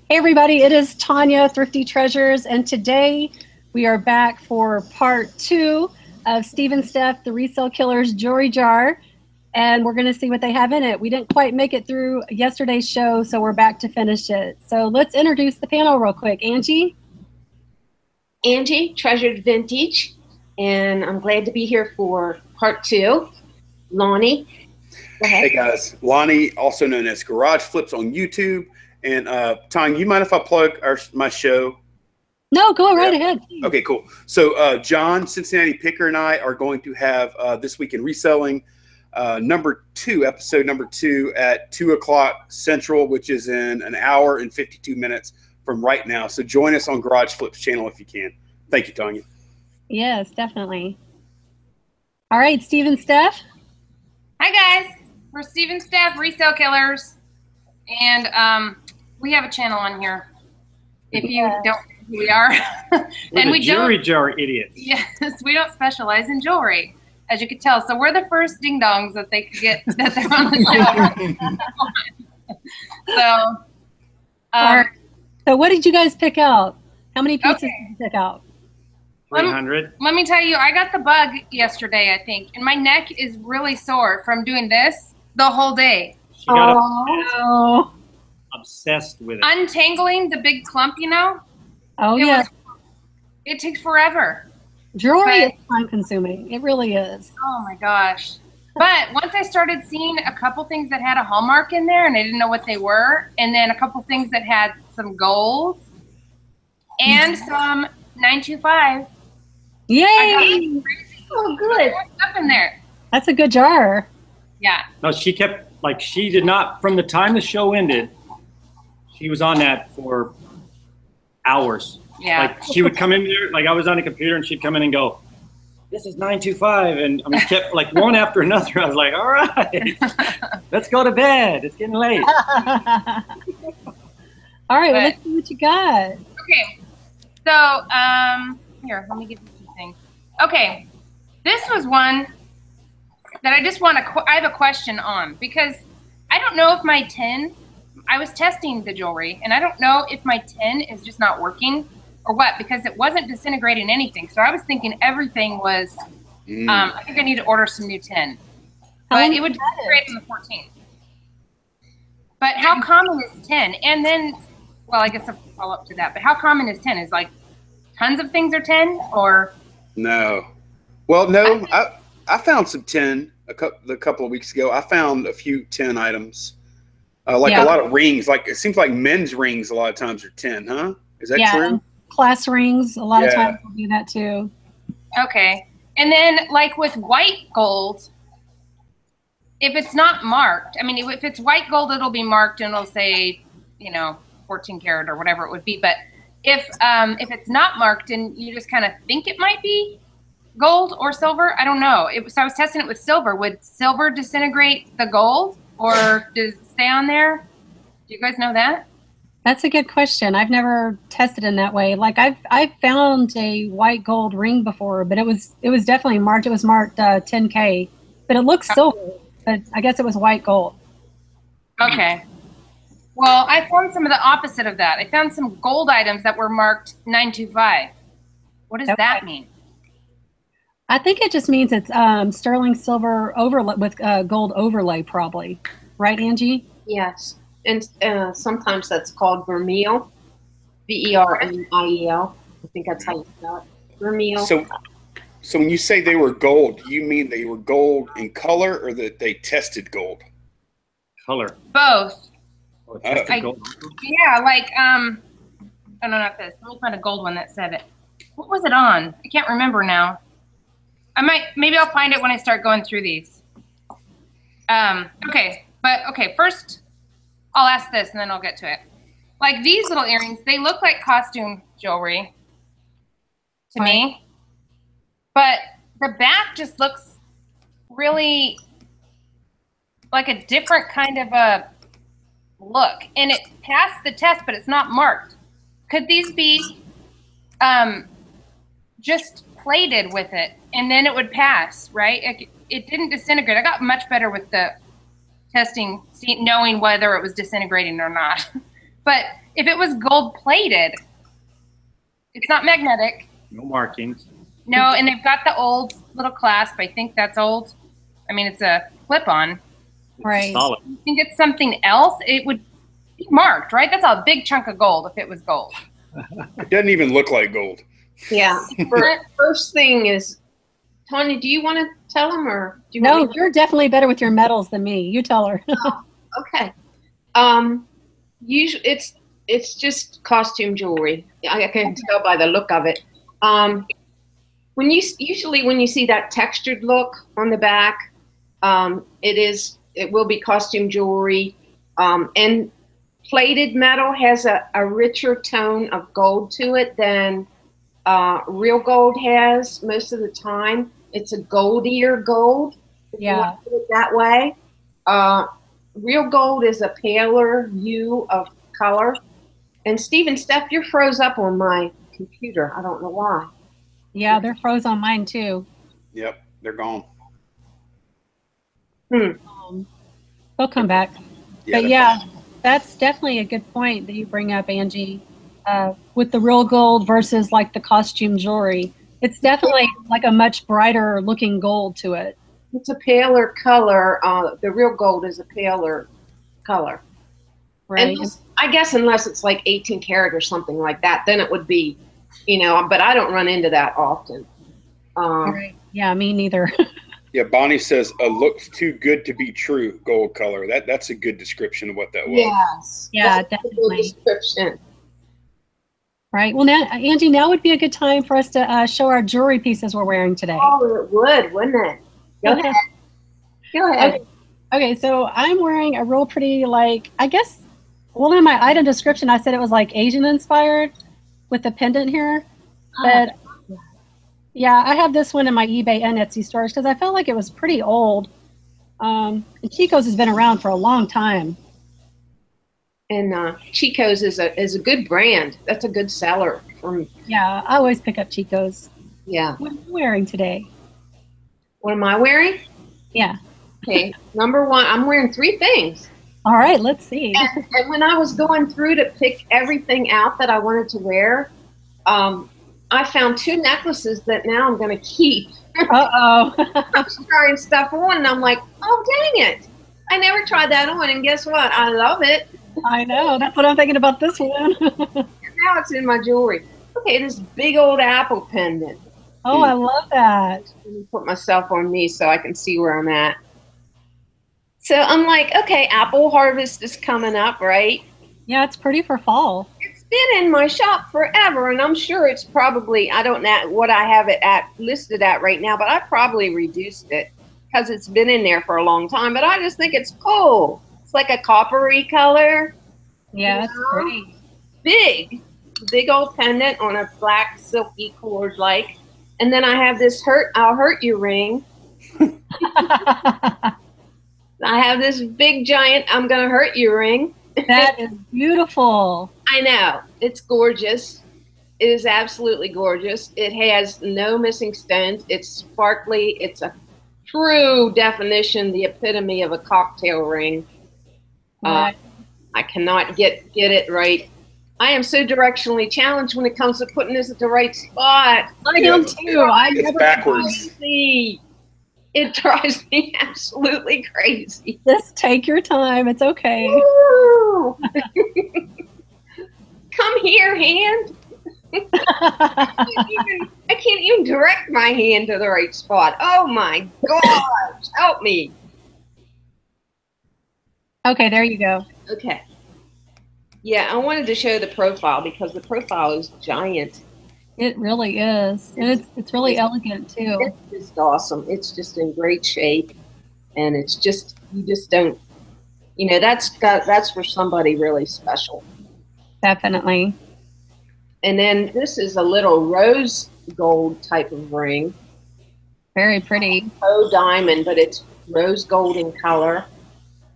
Hey everybody, it is Tonya, Thrifty Treasures, and today we are back for part 2 of StevenSteph, the Resale Killers Jewelry Jar, and we're going to see what they have in it. We didn't quite make it through yesterday's show, so we're back to finish it. So let's introduce the panel real quick. Angie? Angie, Treasured Vintage, and I'm glad to be here for part 2. Lonnie, go ahead. Hey guys, Lonnie, also known as Garage Flips on YouTube. And Tanya, you mind if I plug my show? No, go right ahead. Okay, cool. So John, Cincinnati Picker, and I are going to have This Week in Reselling episode number 2 at 2 o'clock Central, which is in an hour and 52 minutes from right now. So join us on Garage Flips channel if you can. Thank you, Tanya. Yes, definitely. All right, StevenSteph. Hi guys, we're StevenSteph Resale Killers, and we have a channel on here. If you don't know who we are, and we jewelry jar idiots. Yes, we don't specialize in jewelry, as you could tell. So we're the first ding dongs that they could get that they're on the show. So what did you guys pick out? How many pieces did you pick out? 300. Let me tell you, I got the bug yesterday, I think, and my neck is really sore from doing this the whole day. She got obsessed with it. Untangling the big clump, you know? Oh, yeah. It takes forever. Jewelry is time consuming. It really is. Oh my gosh. But once I started seeing a couple things that had a hallmark in there and I didn't know what they were, and then a couple things that had some gold and some 925. Yay! Oh, good. Up in there. That's a good jar. Yeah. No, she kept, like, she did not, from the time the show ended, she was on that for hours. Yeah. Like, she would come in there, like, I was on the computer, and she'd come in and go, this is 925, and I mean, kept, like, one after another. I was like, all right, let's go to bed. It's getting late. All right, well, let's see what you got. Okay. So, here, let me give you some things. Okay. This was one that I just want to, I have a question on, because I don't know if my 10, I was testing the jewelry, and I don't know if my 10 is just not working or what, because it wasn't disintegrating anything. So I was thinking everything was, I think I need to order some new 10. But it would disintegrate on the 14th. But how common is 10? And then, well, I guess I'll follow up to that, but how common is 10? Is like tons of things are 10, or? No. Well, no, I found some 10 a couple of weeks ago. I found a few 10 items. A lot of rings. Like, it seems like men's rings a lot of times are 10, huh? Is that true? Class rings, a lot of times will do that too. Okay. And then, like, with white gold, if it's not marked, I mean, if it's white gold, it'll be marked and it'll say, you know, 14 karat or whatever it would be. But if it's not marked and you just kind of think it might be gold or silver, I don't know. So I was testing it with silver. Would silver disintegrate the gold, or does it stay on there? Do you guys know that? That's a good question. I've never tested in that way. Like, I've found a white gold ring before, but it was definitely marked. It was marked 10K, but it looks silver. But I guess it was white gold. Okay. Well, I found some of the opposite of that. I found some gold items that were marked 925. What does that mean? I think it just means it's sterling silver overlay with gold overlay, probably. Right, Angie? Yes. And sometimes that's called vermeil. V-E-R-M-I-E-L. I think that's how you spell it. Vermeil. So when you say they were gold, do you mean they were gold in color, or that they tested gold? Color. Both. Oh, tested gold. Yeah, like, oh no, not this. Let me find a gold one that said it. What was it on? I can't remember now. Maybe I'll find it when I start going through these. Okay, first I'll ask this and then I'll get to it. Like, these little earrings, they look like costume jewelry to me. But the back just looks really like a different kind of a look. And it passed the test, but it's not marked. Could these be just plated with it and then it would pass, right? It didn't disintegrate. I got much better with the testing, knowing whether it was disintegrating or not. But if it was gold plated, it's not magnetic. No markings. No, and they've got the old little clasp. I think that's old. I mean, it's a clip-on. Right. Solid. You think it's something else? It would be marked, right? That's a big chunk of gold if it was gold. It doesn't even look like gold. Yeah. First thing is, Tonya, do you want to tell them or do you No, want me to? you're definitely better with your metals than me. You tell her. Okay. Usually it's just costume jewelry. I can tell by the look of it. When you see that textured look on the back, it will be costume jewelry. And plated metal has a richer tone of gold to it than real gold has most of the time. It's a goldier gold. If you want to put it that way. Real gold is a paler hue of color. And StevenSteph, you're froze up on my computer. I don't know why. Yeah, they're froze on mine too. Yep, they're gone. They'll come back. Yeah, But yeah, that's definitely a good point that you bring up, Angie. With the real gold versus like the costume jewelry, it's definitely like a much brighter looking gold to it. It's a paler color. The real gold is a paler color. Right. And I guess unless it's like 18 karat or something like that, then it would be, but I don't run into that often. Right. Yeah, me neither. Yeah, Bonnie says, looks too good to be true, gold color. That's a good description of what that was. Yes. Yeah, That's a good definitely. description. Right. Well, now, Angie, now would be a good time for us to show our jewelry pieces we're wearing today. Oh, it would, wouldn't it? Go ahead. Go ahead. Okay, so I'm wearing a real pretty, like, I guess, well, in my item description, I said it was like Asian inspired with the pendant here. But yeah, I have this one in my eBay and Etsy stores because I felt like it was pretty old. And Chico's has been around for a long time. And Chico's is a good brand. That's a good seller. Yeah, I always pick up Chico's. Yeah. What are you wearing today? What am I wearing? Yeah. Okay. Number one, I'm wearing 3 things. All right, let's see. And when I was going through to pick everything out that I wanted to wear, I found 2 necklaces that now I'm going to keep. Uh-oh. I'm trying stuff on, and I'm like, oh, dang it. I never tried that on, and guess what? I love it. I know. That's what I'm thinking about this one. Now it's in my jewelry. Okay, this big old apple pendant. Oh, I love that. Let me put myself on me so I can see where I'm at. So I'm like, okay, apple harvest is coming up, right? Yeah, it's pretty for fall. It's been in my shop forever, and I'm sure it's probably, I don't know what I have it at listed at right now, but I probably reduced it because it's been in there for a long time. But I just think it's cool. It's like a coppery color. Yeah, it's pretty. Big old pendant on a black silky cord like. And then I have this I'll hurt you ring. I have this big giant I'm gonna hurt you ring. That is beautiful. I know. It's gorgeous. It is absolutely gorgeous. It has no missing stones. It's sparkly. It's a true definition, the epitome of a cocktail ring. Right. I cannot get it right. I am so directionally challenged when it comes to putting this at the right spot. I am too. It's backwards. It drives me absolutely crazy. Just take your time. It's okay. Woo! Come here, hand. I can't even direct my hand to the right spot. Oh my gosh, help me. Okay, there you go. Okay. Yeah, I wanted to show the profile because the profile is giant. It really is. And it's really elegant too. It's just awesome. It's just in great shape. And it's just, you just don't, that's for somebody really special. Definitely. And then this is a little rose gold type of ring. Very pretty. Faux diamond, but it's rose gold in color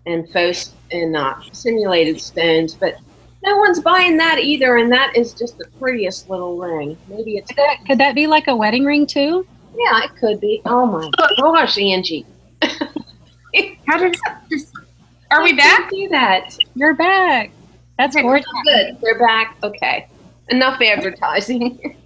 and faux and simulated stones. But no one's buying that either, and that is just the prettiest little ring. Maybe it's Could that be like a wedding ring too? Yeah, it could be. Oh my gosh, Angie! How did this? Are we back? Do that. You're back. That's Okay, gorgeous. good. They're back. Okay. Enough advertising.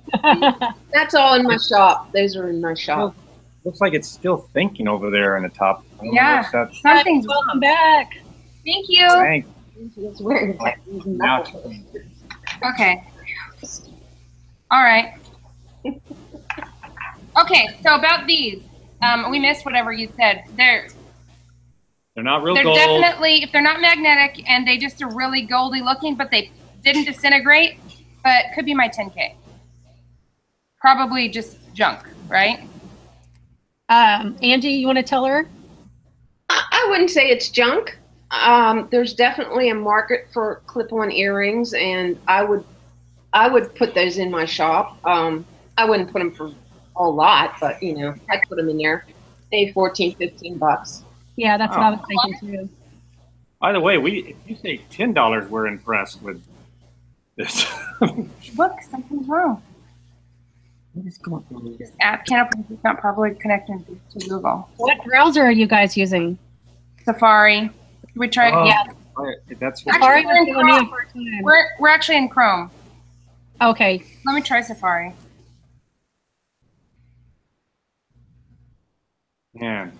That's all in my shop. Those are in my shop. Looks like it's still thinking over there in the top. I don't know Yeah, if that's- something's Welcome wrong. back. Thank you. Thanks. It's wearing like these Now knuckles. Okay. All right. Okay, so about these, we missed whatever you said. They're They're not real They're gold. definitely, if they're not magnetic and they just are really goldy looking, but they didn't disintegrate, but could be my 10K. Probably just junk, right? Angie, you want to tell her? I wouldn't say it's junk. There's definitely a market for clip-on earrings, and I would put those in my shop. I wouldn't put them for a lot, but you know, I'd put them in there. Maybe 14, 15 bucks. Yeah, that's what I was thinking too. By the way, if you say $10, we're impressed with this. Look, something's wrong. This app can't open. It's not properly connected to Google. What browser are you guys using? Safari. We tried. Oh, Yeah. that's what Safari Actually, was the one you first time. We're actually in Chrome. Okay. Let me try Safari. Man,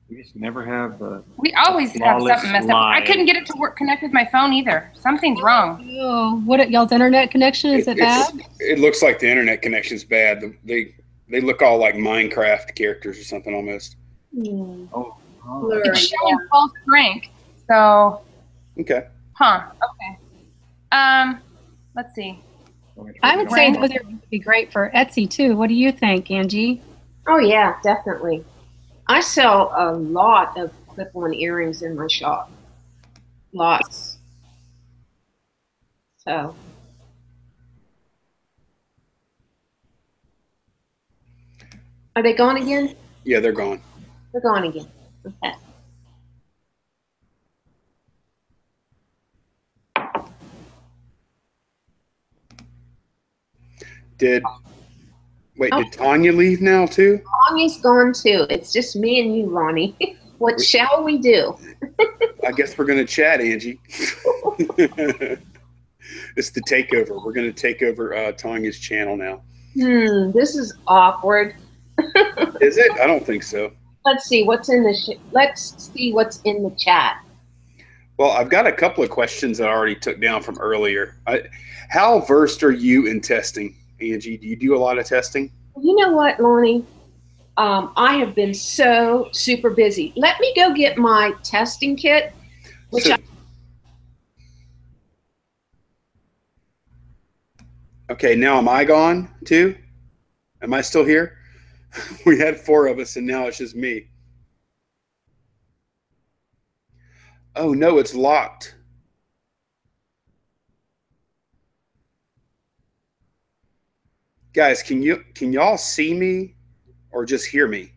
we just never have the. We always have flawless something messed up. I live. couldn't get it to work connect with my phone either. Something's wrong. Oh, what y'all's internet connection? Is it bad? It looks like the internet connection's bad. They look all like Minecraft characters or something almost. Oh. It's showing full strength. So, Okay. huh? Okay. Let's see. I would say those would be great for Etsy too. What do you think, Angie? Oh yeah, definitely. I sell a lot of clip-on earrings in my shop. Lots. So. Are they gone again? Yeah, they're gone. They're gone again. Okay. Did Tonya leave now too? Lonnie's gone too. It's just me and you, Lonnie. What shall we do? I guess we're going to chat, Angie. It's the takeover. We're going to take over Tonya's channel now. This is awkward. Is it? I don't think so. Let's see what's in the let's see what's in the chat. Well, I've got a couple of questions that I already took down from earlier. How versed are you in testing, Angie? Do you do a lot of testing? You know what, Lonnie? I have been so super busy. Let me go get my testing kit, which Okay, now am I gone too? Am I still here? We had 4 of us and now it's just me. Oh no, it's locked. Guys, can y'all see me or just hear me?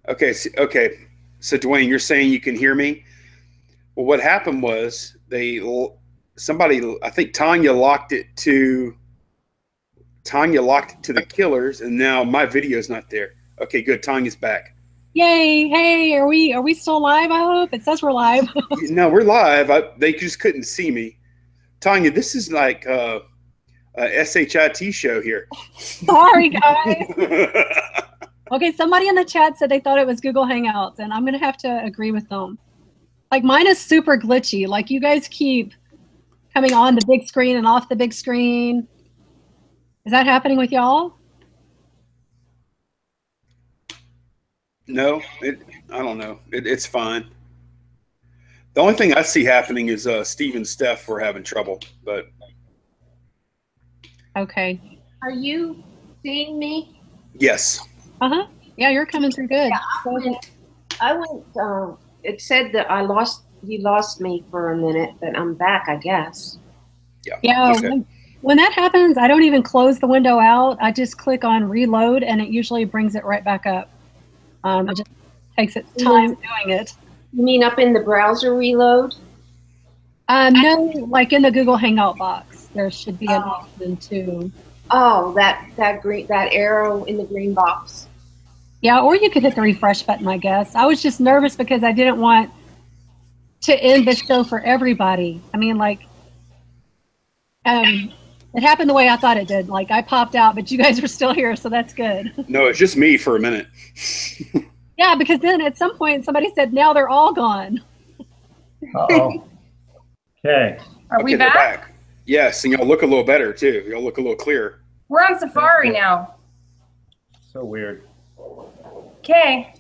Okay, so Dwayne, you're saying you can hear me? Well, what happened was somebody, I think Tonya locked it to the killers, and now my video's not there. Okay, good. Tanya's back. Yay! Hey, are we still live? I hope it says we're live. No, we're live. They just couldn't see me. Tonya, this is like a SHIT show here. Sorry, guys. Okay, somebody in the chat said they thought it was Google Hangouts, and I'm going to have to agree with them. Like, mine is super glitchy. Like, you guys keep coming on the big screen and off the big screen. Is that happening with y'all? No, I don't know. It's fine. The only thing I see happening is StevenSteph we're having trouble, but. Okay. are you seeing me? Yes. Uh-huh. Yeah, you're coming through good. Yeah, I went. It said that you lost me for a minute, but I'm back, I guess. Yeah. Yeah. Okay. When that happens, I don't even close the window out. I just click on reload, and it usually brings it right back up. It just takes its time doing it. You mean up in the browser reload? No, like in the Google Hangout box, there should be an option to Oh, that arrow in the green box. Yeah, or you could hit the refresh button, I guess. I was just nervous because I didn't want to end the show for everybody. I mean, like, it happened the way I thought it did. Like, I popped out, but you guys were still here, so that's good. No, it's just me for a minute. Yeah, because then at some point somebody said, now they're all gone. Uh-oh. Okay. Are we they're back? Yes, and y'all look a little better, too. Y'all look a little clearer. We're on Safari now. So weird. Okay.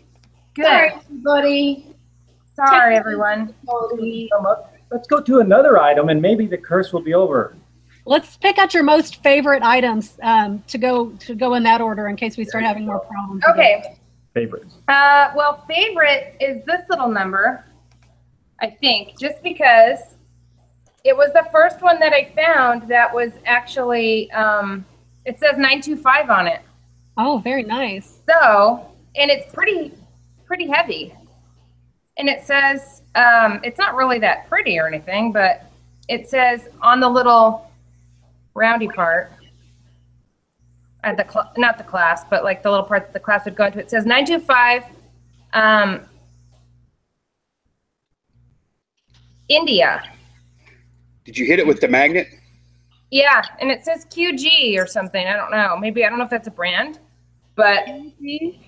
Good. Sorry, everybody. Sorry, everyone. Let's go to another item, and maybe the curse will be over. Let's pick out your most favorite items to go in that order in case we start having more problems. Okay. Favorites. Well, favorite is this little number, I think, just because it was the first one that I found that was actually, it says 925 on it. Oh, very nice. So, and it's pretty heavy. And it says, it's not really that pretty or anything, but it says on the little roundy part, at the not the clasp, but like the little part that the clasp would go into, it says 925 India. Did you hit it with the magnet? Yeah, and it says QG or something. I don't know. Maybe, I don't know if that's a brand, but let me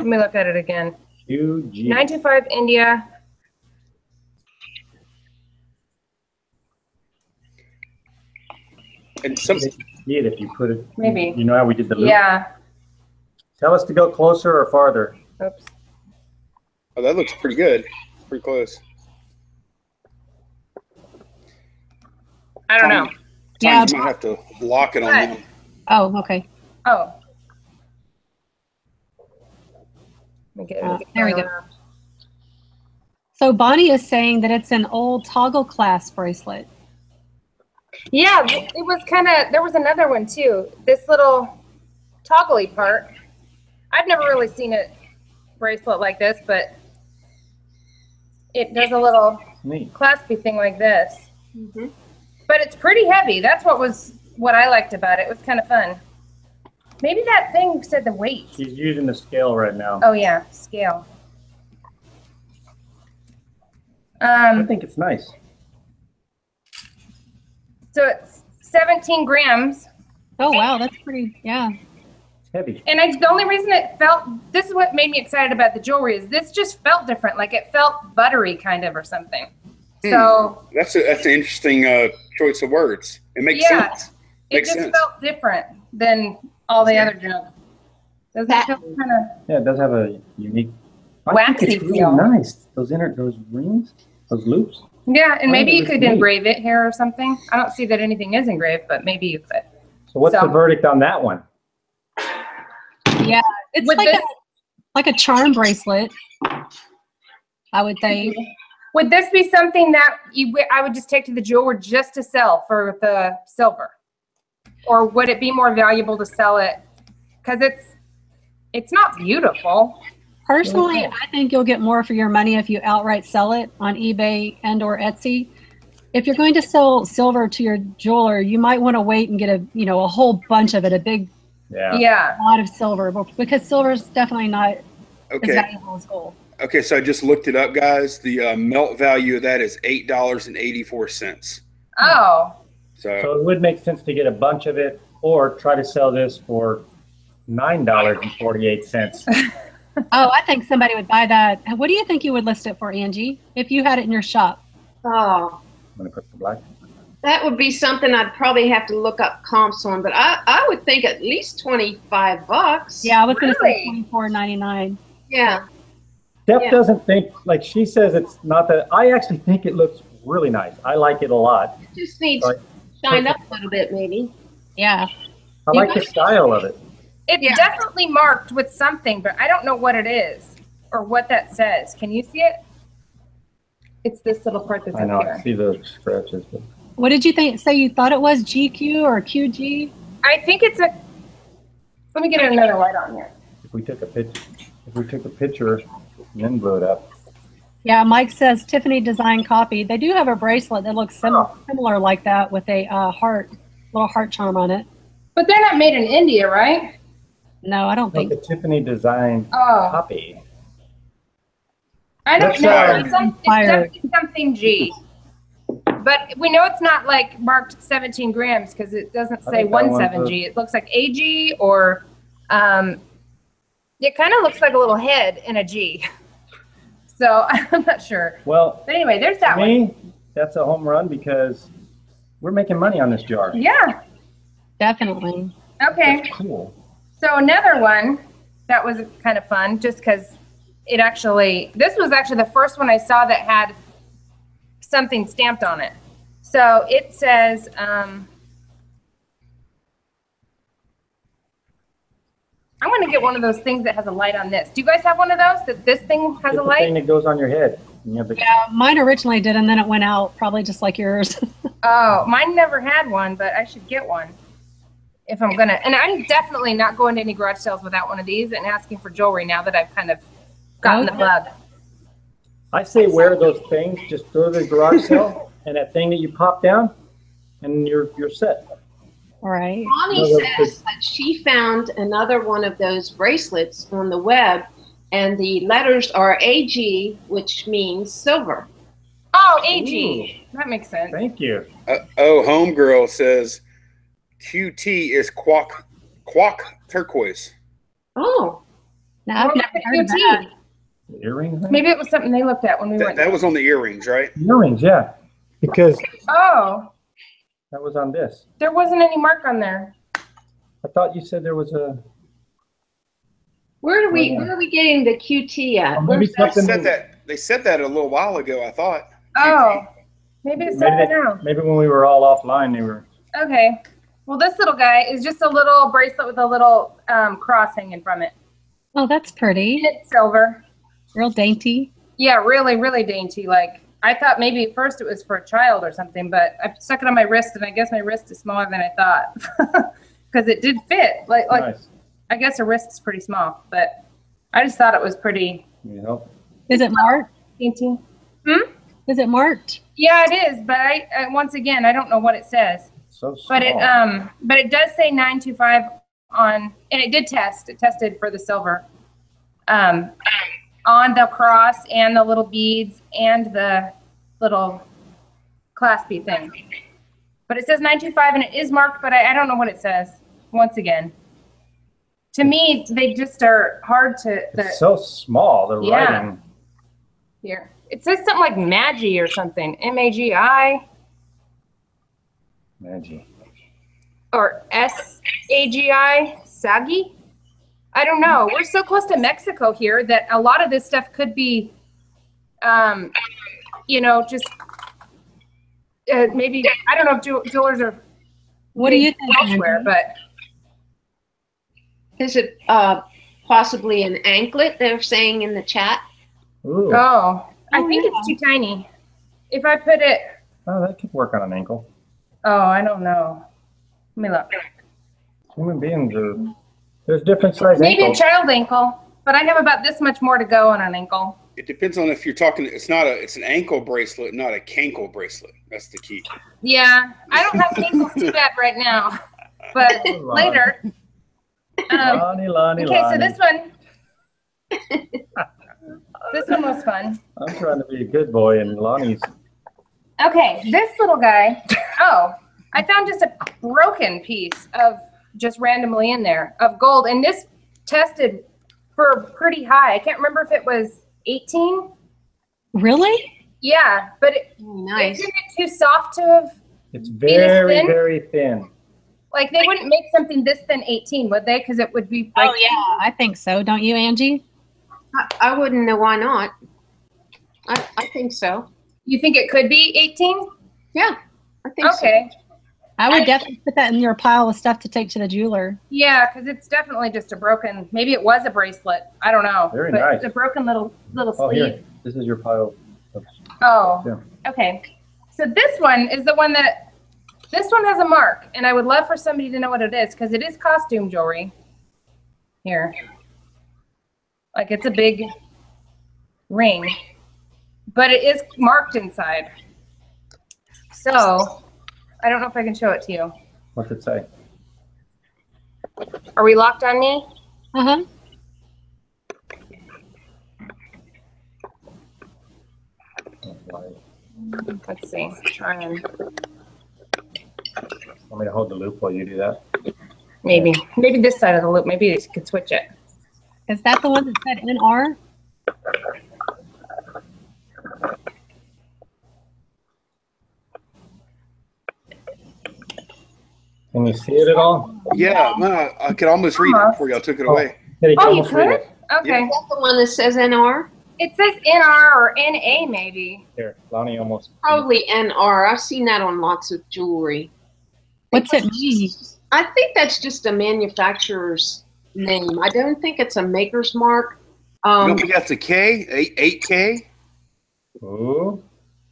look at it again. QG. 925 India. And some See it if you put it. Maybe. You know how we did the loop? Yeah. Tell us to go closer or farther. Oops. Oh, that looks pretty good. Pretty close. I don't know. Yeah. You might have to lock it on What? them. Oh, okay. Oh. Let me get it. There we go. So Bonnie is saying that it's an old toggle clasp bracelet. Yeah, it was kind of, there was another one too. This little toggly part. I've never really seen a bracelet like this, but it does a little Neat. claspy thing like this. Mm-hmm. But it's pretty heavy. That's what I liked about it. It was kind of fun. Maybe that thing said the weight. She's using the scale right now. Oh yeah, scale. I think it's nice. So it's 17 grams. Oh, wow. That's pretty, yeah. It's heavy. And the only reason this is what made me excited about the jewelry, is this just felt different. Like it felt buttery kind of or something. So that's an interesting choice of words. It makes sense. It just felt different than all the other junk. Does that feel kind of Yeah, it does have a unique. I waxy think it's really feel? nice. Those rings, those loops. Yeah, and maybe you looks could neat. engrave it here or something. I don't see that anything is engraved, but maybe you could. So what's So- the verdict on that one? Yeah. It's Would like a charm bracelet, I would think. Would this be something that I would just take to the jeweler just to sell for the silver? Or would it be more valuable to sell it? Because it's not beautiful. Personally, I think you'll get more for your money if you outright sell it on eBay and or Etsy. If you're going to sell silver to your jeweler, you might want to wait and get a whole bunch of it, a big Yeah. lot of silver, because silver is definitely not as Okay. valuable as gold. Okay, so I just looked it up, guys. The melt value of that is $8.84. Oh. So it would make sense to get a bunch of it or try to sell this for $9.48. Oh, I think somebody would buy that. And what do you think you would list it for, Angie, if you had it in your shop? Oh, I'm going to put the black. that would be something I'd probably have to look up comps on, but I would think at least $25. Yeah, I was going to say Really? $24.99. Yeah. Steph Yeah. doesn't think, like she says, it's not that. I actually think it looks really nice. I like it a lot. It just needs Right. shined up a little bit, maybe. Yeah. I like the style of it. It's Yeah. definitely marked with something, but I don't know what it is or what that says. Can you see it? It's this little part that's I know. up I here. see the scratches. But What did you think? Say you thought it was GQ or QG? I think it's let me get another light on here. if we took a picture and then blew it up. Yeah, Mike says Tiffany design copy. They do have a bracelet that looks similar like that with a heart little heart charm on it. But they're not made in India, right? No, I don't Like think. a Tiffany design Oh. copy. I don't That's know. right. It's definitely something G. But we know it's not like marked 17 grams because it doesn't say 17G. It looks like AG or it kind of looks like a little head in a G. So I'm not sure. Well, but anyway, there's that to me, that's a home run because we're making money on this jar. Yeah. Definitely. Okay. That's cool. So another one that was kind of fun just because it actually, this was actually the first one I saw that had something stamped on it. So it says, I'm going to get one of those things that has a light on this. Do you guys have one of those that this thing has a light? The thing that goes on your head. Yeah, mine originally did, and then it went out, probably just like yours. Oh, mine never had one, but I should get one if I'm going to. And I'm definitely not going to any garage sales without one of these and asking for jewelry now that I've kind of gotten the bug. I say wear those things, just go to the garage sale, and that thing that you pop down, and you're set. All right. Bonnie says that she found another one of those bracelets on the web, and the letters are AG, which means silver. Oh, AG. That makes sense. Thank you. Homegirl says QT is quack turquoise. Oh. Now, I've never heard of that. Earrings? Maybe it was something they looked at when we went. That was on the earrings, right? Earrings, yeah. Because oh, that was on this. There wasn't any mark on there. I thought you said there was a. Where are we getting the QT at? They said that a little while ago, I thought. Oh, maybe it's something now. Maybe when we were all offline, they were. Okay. Well, this little guy is just a little bracelet with a little cross hanging from it. Oh, that's pretty. It's silver. Real dainty. Yeah, really, really dainty. Like, I thought maybe at first it was for a child or something, but I stuck it on my wrist, and I guess my wrist is smaller than I thought. Because it did fit. Like nice. I guess a wrist is pretty small, but I just thought it was pretty. Yeah. Is it marked? Dainty. Is it marked? Yeah, it is, but I once again, I don't know what it says. So small. But it does say 925 on, and it did test. It tested for the silver. On the cross and the little beads and the little claspy thing. But it says 925 and it is marked, but I don't know what it says. Once again, to me, they just are hard to. It's so small. The writing. Here, it says something like Magi or something. MAGI. Magi. Or SAGI. Sagi. I don't know. We're so close to Mexico here that a lot of this stuff could be, just maybe, I don't know if jewelers are. What do you think elsewhere, but. Is it possibly an anklet they're saying in the chat? Ooh. Oh, I think it's too tiny. If I put it. Oh, that could work on an ankle. Oh, I don't know. Let me look. Human beings are. There's different size Maybe ankles. a child ankle, but I have about this much more to go on an ankle. It depends on if you're talking. It's an ankle bracelet, not a cankle bracelet. That's the key. Yeah, I don't have ankles too bad right now, but later. Lonnie. So this one. This one was fun. I'm trying to be a good boy, and Lonnie's. Okay, this little guy. Oh, I found just a broken piece of just randomly in there of gold, and this tested for pretty high. I can't remember if it was 18. Really? Yeah, but nice. Isn't it too soft to have? It's very, very thin. Like they wouldn't make something this thin 18, would they? Because it would be. Oh yeah, I think so. Don't you, Angie? I wouldn't know why not. I think so. You think it could be 18? Yeah, I think so. Okay. I would definitely put that in your pile of stuff to take to the jeweler. Yeah, because it's definitely just a broken. Maybe it was a bracelet. I don't know. Very nice. It's a broken little sleeve. Here. This is your pile. Okay. So this one is the one that. This one has a mark, and I would love for somebody to know what it is because it is costume jewelry. Here. Like it's a big ring, but it is marked inside. So I don't know if I can show it to you. What's it say? Are we locked on me? Uh-huh. Let's see. Try and Want me to hold the loop while you do that? maybe this side of the loop. Maybe you could switch it. Is that the one that said NR? Can you see it at all? Yeah, no, I could almost read it before y'all took it away. Yeah, you can Oh, you almost read could? it. Okay. Is that the one that says NR? It says NR or NA maybe. Here, Lonnie almost. Probably NR. I've seen that on lots of jewelry. What's it mean? I think that's just a manufacturer's name. I don't think it's a maker's mark. You don't think that's a K? 8K? Ooh,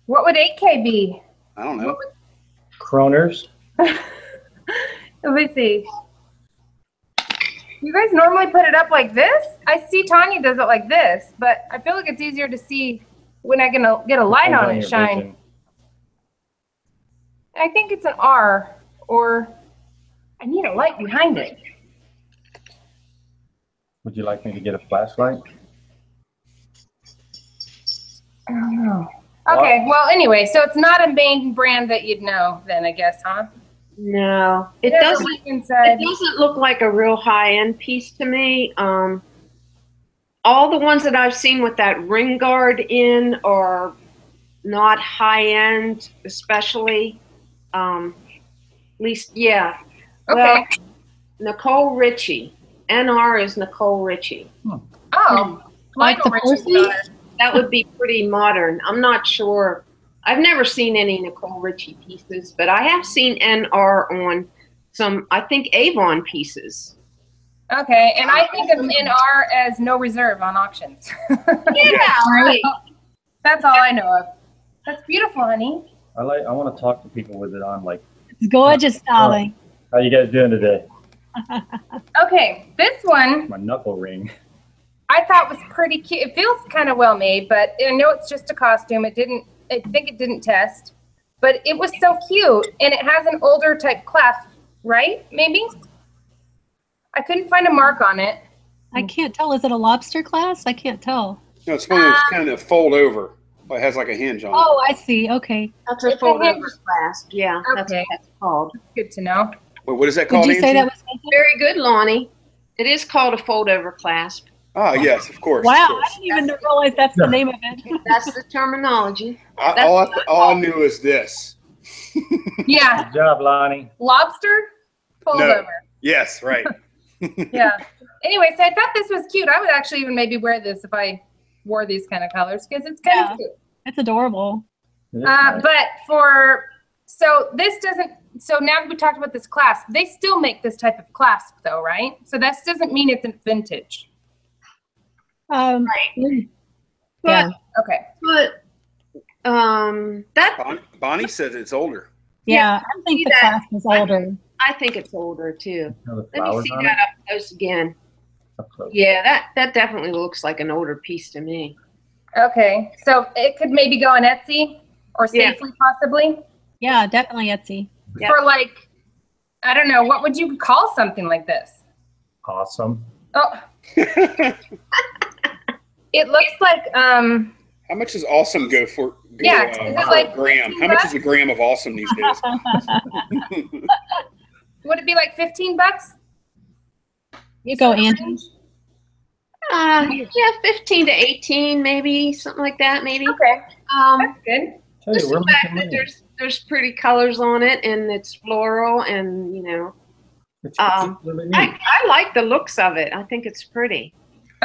What would 8K be? I don't know. kroners. Let me see. You guys normally put it up like this? I see Tonya does it like this, but I feel like it's easier to see when I can get a light on and your shine. vision. I think it's an R, or I need a light behind it. Would you like me to get a flashlight? I don't know. Okay, well, anyway, so it's not a main brand that you'd know then, I guess, huh? No, it Never doesn't. look inside. It doesn't look like a real high-end piece to me. All the ones that I've seen with that ring guard in are not high-end, especially. At least, yeah. Okay. Well, Nicole Richie. NR is Nicole Richie. Oh, Like the Richie's Percy? daughter. That would be pretty modern. I'm not sure. I've never seen any Nicole Richie pieces, but I have seen NR on some, I think, Avon pieces. Okay, and I think of NR as no reserve on auctions. Yeah, right. That's all I know of. That's beautiful, honey. I want to talk to people with it on. Like, It's gorgeous, darling. how you guys doing today? Okay, this one My knuckle ring. I thought was pretty cute. It feels kind of well made, but I know it's just a costume. I think it didn't test, but it was so cute, and it has an older type clasp, right? Maybe? I couldn't find a mark on it. I can't tell. Is it a lobster class? I can't tell. No, it's one of those kind of fold over. It has like a hinge on it. Oh, I see. Okay. That's a It's a fold hinge. over clasp. Yeah, that's Okay. what that's called. Good to know. Wait, what is that called, Would you say Angie? that was vintage? Very good, Lonnie. It is called a fold over clasp. Ah, yes, of course. Wow, of I course. didn't even realize that's the name of it. That's the terminology. All I knew is this. Yeah, Good job, Lonnie. lobster fold No. over. Yes, right. Yeah. Anyway, so I thought this was cute. I would actually even maybe wear this if I wore these kind of colors because it's kind Yeah. of cute. It's adorable. It is nice. But so this doesn't, so now that we talked about this clasp, they still make this type of clasp though, right? So this doesn't mean it's vintage. Yeah. Okay. But that Bonnie says it's older. Yeah, I think the that. class is older. I think it's older too. Now the Let me flowers see on that it. up close again. Up close. Yeah, that definitely looks like an older piece to me. Okay. So it could maybe go on Etsy or Yeah. safely possibly Yeah, definitely Etsy. Yeah. for like, I don't know, what would you call something like this? Awesome. Oh, it looks like, How much does awesome go for? Yeah, is it for like a gram? 15 How much bucks? is a gram of awesome these days? would it be like $15? You go, Angie. Yeah, 15 to 18, maybe something like that. Maybe. Okay. Um, That's good. Tell just you, we're the fact making that money. there's pretty colors on it and it's floral and It's really neat. I like the looks of it. I think it's pretty.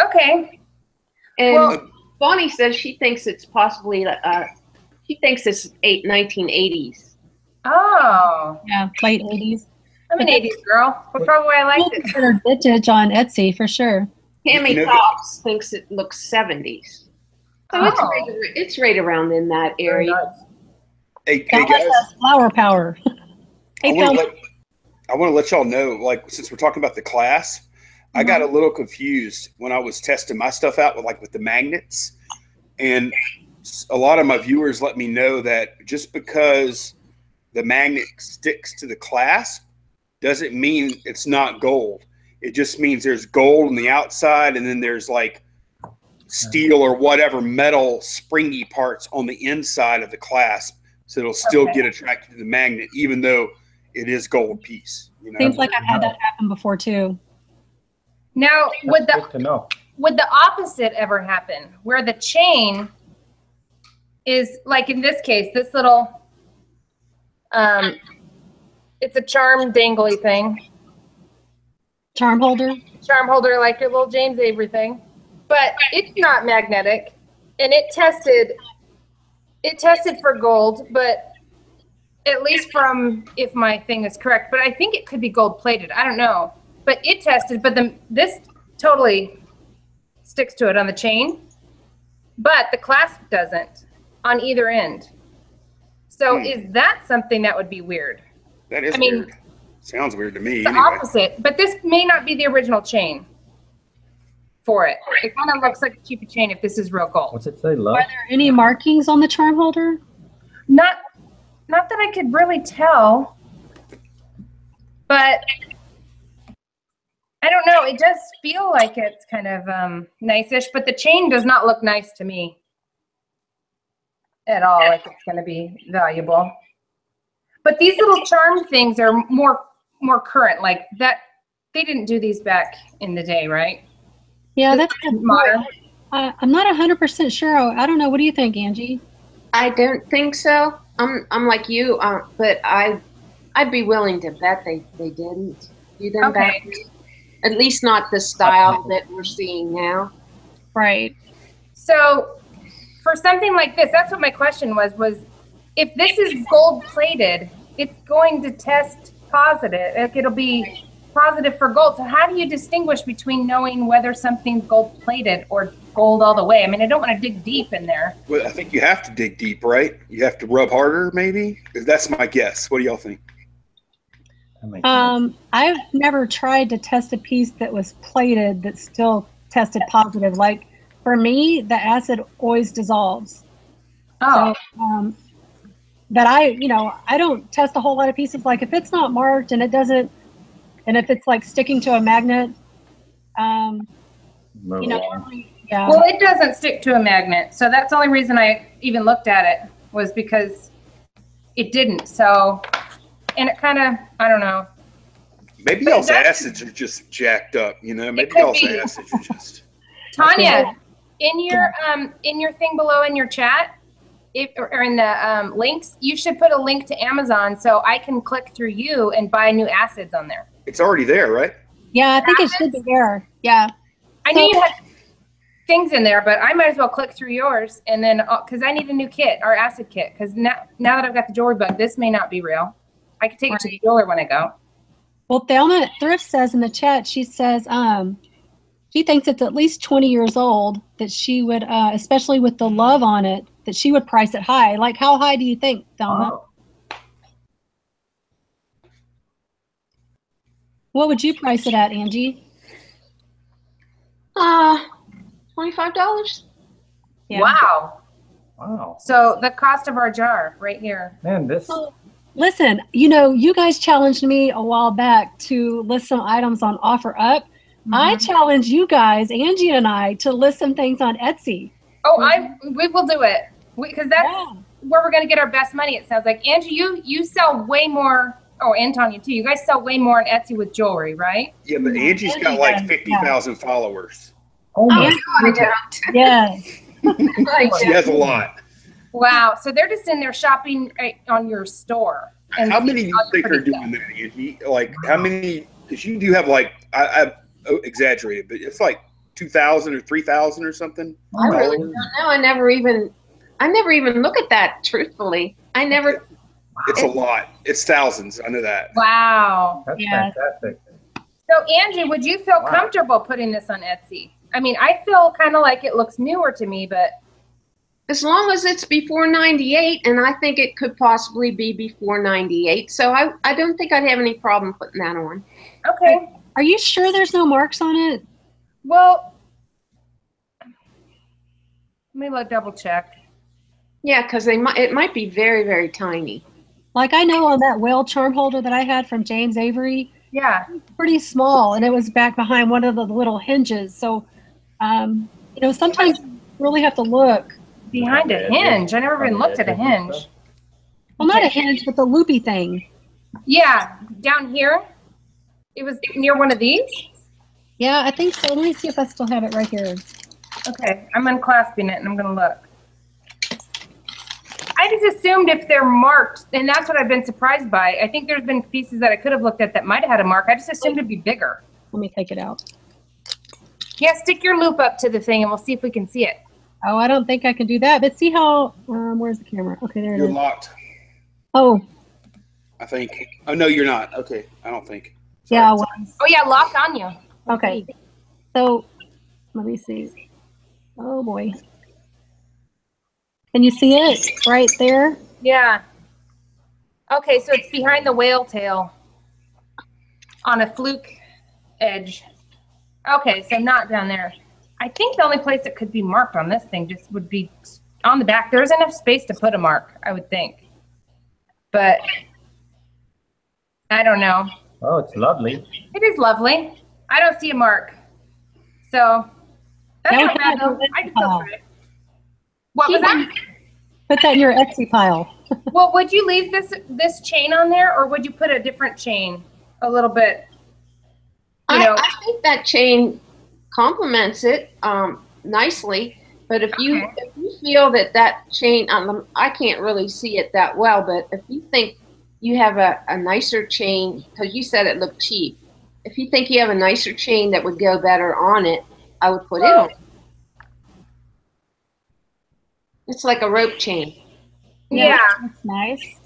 Okay. And Well- Bonnie says she thinks it's possibly she thinks it's 1980s. Oh, Yeah, late 80s. I'm an 80s girl. That's probably why I liked it. Considered vintage on Etsy for sure. Tammy You know- Fox thinks it looks 70s. So Oh. it's right around in that Very area. nice. Hey That guys, has flower power. I Hey, want Phil. to let y'all know, like, since we're talking about the class, I got Mm-hmm. a little confused when I was testing my stuff out with the magnets, and a lot of my viewers let me know that just because the magnet sticks to the clasp doesn't mean it's not gold. It just means there's gold on the outside, and then there's like steel or whatever metal springy parts on the inside of the clasp, so it'll still get attracted to the magnet, even though it is gold piece. You know? Seems like I've had that happen before too. Now, would the opposite ever happen, where the chain is like in this case, this little, it's a charm dangly thing. Charm holder? Charm holder, like your little James Avery thing. But it's not magnetic, and it tested for gold, but at least from, if my thing is correct, but I think it could be gold plated. I don't know. But it tested, but this totally sticks to it on the chain, but the clasp doesn't on either end. So is that something that would be weird? That is weird. Sounds weird to me. The opposite, but this may not be the original chain for it. It kind of looks like a cheaper chain if this is real gold. What's it say, love? Are there any markings on the charm holder? Not that I could really tell, but I don't know. It does feel like it's kind of nice-ish, but the chain does not look nice to me at all, like it's going to be valuable. But these little charm things are more current, like that. They didn't do these back in the day, right? Yeah, that's modern. I'm not 100% sure. I don't know. What do you think, Angie? I don't think so. I'm like you, but I'd be willing to bet they didn't do them back then. At least not the style that we're seeing now. Right. So for something like this, that's what my question was if this is gold plated, it's going to test positive. Like it'll be positive for gold. So how do you distinguish between knowing whether something's gold plated or gold all the way? I mean, I don't want to dig deep in there. Well, I think you have to dig deep, right? You have to rub harder, maybe? That's my guess. What do y'all think? I've never tried to test a piece that was plated that still tested positive. Like for me, the acid always dissolves. Oh. So, but I don't test a whole lot of pieces. Like if it's not marked and it doesn't, and if it's like sticking to a magnet, yeah. Well, it doesn't stick to a magnet. So that's the only reason I even looked at it was because it didn't. So, and it kind of, I don't know. Maybe y'all's acids are just jacked up, you know? Maybe y'all's acids are just. Tonya, in your thing below in your chat, or in the links, you should put a link to Amazon so I can click through you and buy new acids on there. It's already there, right? Yeah, I think it should be there. Yeah. I knew you had things in there, but I might as well click through yours and then, because I need a new kit, our acid kit, because now that I've got the jewelry bug, this may not be real. I can take it to the jeweler when I go. Well, Thelma Thrift says in the chat, she says she thinks it's at least 20 years old, that she would, especially with the love on it, that she would price it high. Like, how high do you think, Thelma? Oh. What would you price it at, Angie? $25. Yeah. Wow. Wow. So the cost of our jar right here. Man, this. Oh, listen, you guys challenged me a while back to list some items on OfferUp. Mm-hmm. I challenge you guys, Angie and I, to list some things on Etsy. Oh, we will do it because that's where we're going to get our best money. It sounds like. Angie, you sell way more. Oh, and Tonya too. You guys sell way more on Etsy with jewelry, right? Yeah, but Angie's got like 50,000 followers. Oh my God. Yes. She has a lot. Wow. So they're just in there shopping on your store. And how many do you think are doing that, Angie? Like how many? Because you do have like I exaggerated, but it's like 2,000 or 3,000 or something. I really don't know. I never even look at that. Truthfully, I never. It's a lot. It's thousands. I know that. Wow. That's fantastic. So Angie, would you feel comfortable putting this on Etsy? I mean, I feel kind of like it looks newer to me, but. As long as it's before 98, and I think it could possibly be before 98. So I don't think I'd have any problem putting that on. Okay. Are you sure there's no marks on it? Well, let me double check. Yeah, because it might be very, very tiny. Like I know on that whale charm holder that I had from James Avery, Yeah. Pretty small, and it was back behind one of the little hinges. So, you know, sometimes you really have to look. Behind a hinge. I never even looked at a hinge. Well, not a hinge, but the loopy thing. Yeah, down here. It was near one of these? Yeah, I think so. Let me see if I still have it right here. Okay, I'm unclasping it and I'm going to look. I just assumed if they're marked, and that's what I've been surprised by. I think there's been pieces that I could have looked at that might have had a mark. I just assumed it'd be bigger. Let me take it out. Yeah, stick your loop up to the thing and we'll see if we can see it. Oh, I don't think I can do that. But see how, where's the camera? Okay, there it is. You're locked. Oh. I think. Oh, no, you're not. Okay, I don't think. Sorry. Yeah, I was. Oh, yeah, lock on you. Okay. So, let me see. Oh, boy. Can you see it right there? Yeah. Okay, so it's behind the whale tail on a fluke edge. Okay, so not down there. I think the only place it could be marked on this thing just would be on the back. There's enough space to put a mark, I would think. But I don't know. Oh, it's lovely. It is lovely. I don't see a mark. So that's not bad though. I can still try it. What was that? Put that in your Etsy pile. Well, would you leave this chain on there, or would you put a different chain? A little bit. I think that chain complements it nicely. But if you feel that chain, I can't really see it that well. But if you think you have a nicer chain, because you said it looked cheap. If you think you have a nicer chain that would go better on it, I would put it on. It's like a rope chain. Yeah. That's nice.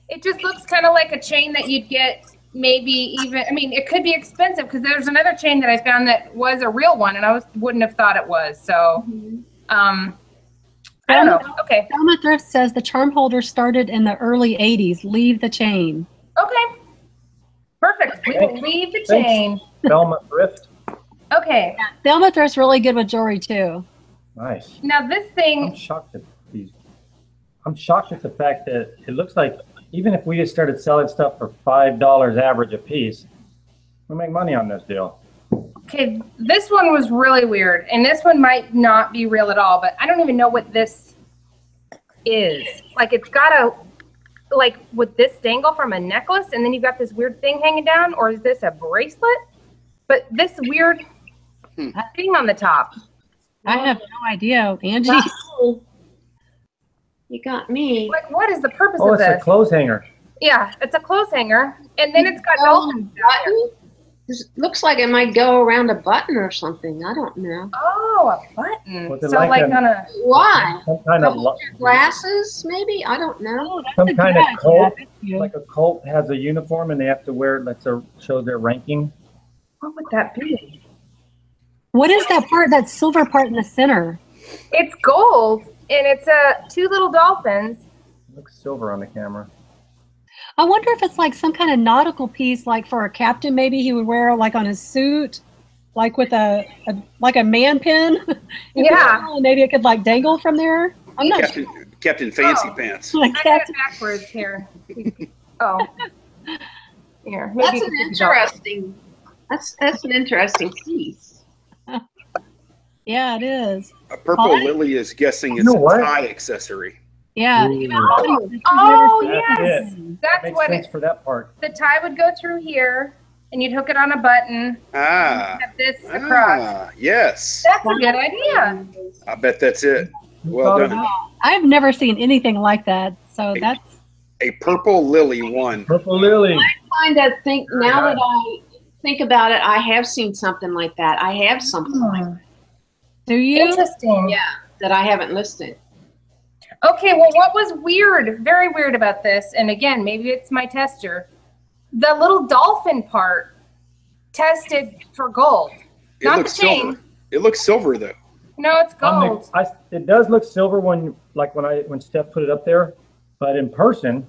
It just looks kind of like a chain that you'd get maybe even, I mean, it could be expensive because there's another chain that I found that was a real one and I wouldn't have thought it was. So, I don't know. Okay. Thelma Thrift says the charm holder started in the early 80s. Leave the chain. Okay. Perfect. We will leave the chain. Thelma Thrift. Okay. Thelma Thrift's really good with jewelry too. Nice. Now this thing. I'm shocked at these. I'm shocked at the fact that it looks like even if we just started selling stuff for $5 average a piece, we make money on this deal. Okay, this one was really weird, and this one might not be real at all, but I don't even know what this is. Like, it's got a, like, would this dangle from a necklace, and then you've got this weird thing hanging down, or is this a bracelet? But this weird thing on the top. I have no idea, Angie. You got me. Like, what is the purpose Oh, of this? it's a clothes hanger. Yeah, it's a clothes hanger, and then it's got dolphins. This looks like it might go around a button or something. I don't know. Oh, a button. Was it So like an- on a. Why? Some kind of Glasses, maybe? I don't know. some kind of cult, Yeah. like a cult has a uniform and they have to wear it that shows their ranking. What would that be? What is that part, that silver part in the center? It's gold, and it's two little dolphins. It looks silver on the camera. I wonder if it's like some kind of nautical piece, like for a captain, maybe he would wear like on his suit, like with a like a man pin. Yeah. Maybe it could like dangle from there. I'm not sure. Captain Fancy Pants. Like I got it captain. backwards here. Oh. Here. Maybe That's you an could do that. interesting. That's an interesting piece. Yeah, it is. A purple Huh? lily is guessing it's You know what? a tie accessory. Yeah. Ooh. Oh, That's yes. it. That's Makes what sense it. for that part. The tie would go through here, and you'd hook it on a button. Ah. Have this across. Yes. That's a good idea. I bet that's it. Well thought of done. I've never seen anything like that. So that's A purple lily one. Purple lily. Now that I think about it, I have seen something like that. I have something like that. do you? Interesting. Yeah, that I haven't listed. Okay, well, what was weird, very weird about this, and again, maybe it's my tester, the little dolphin part tested for gold. It Not looks the chain. silver. It looks silver though. No, it's gold. It does look silver when Steph put it up there, but in person,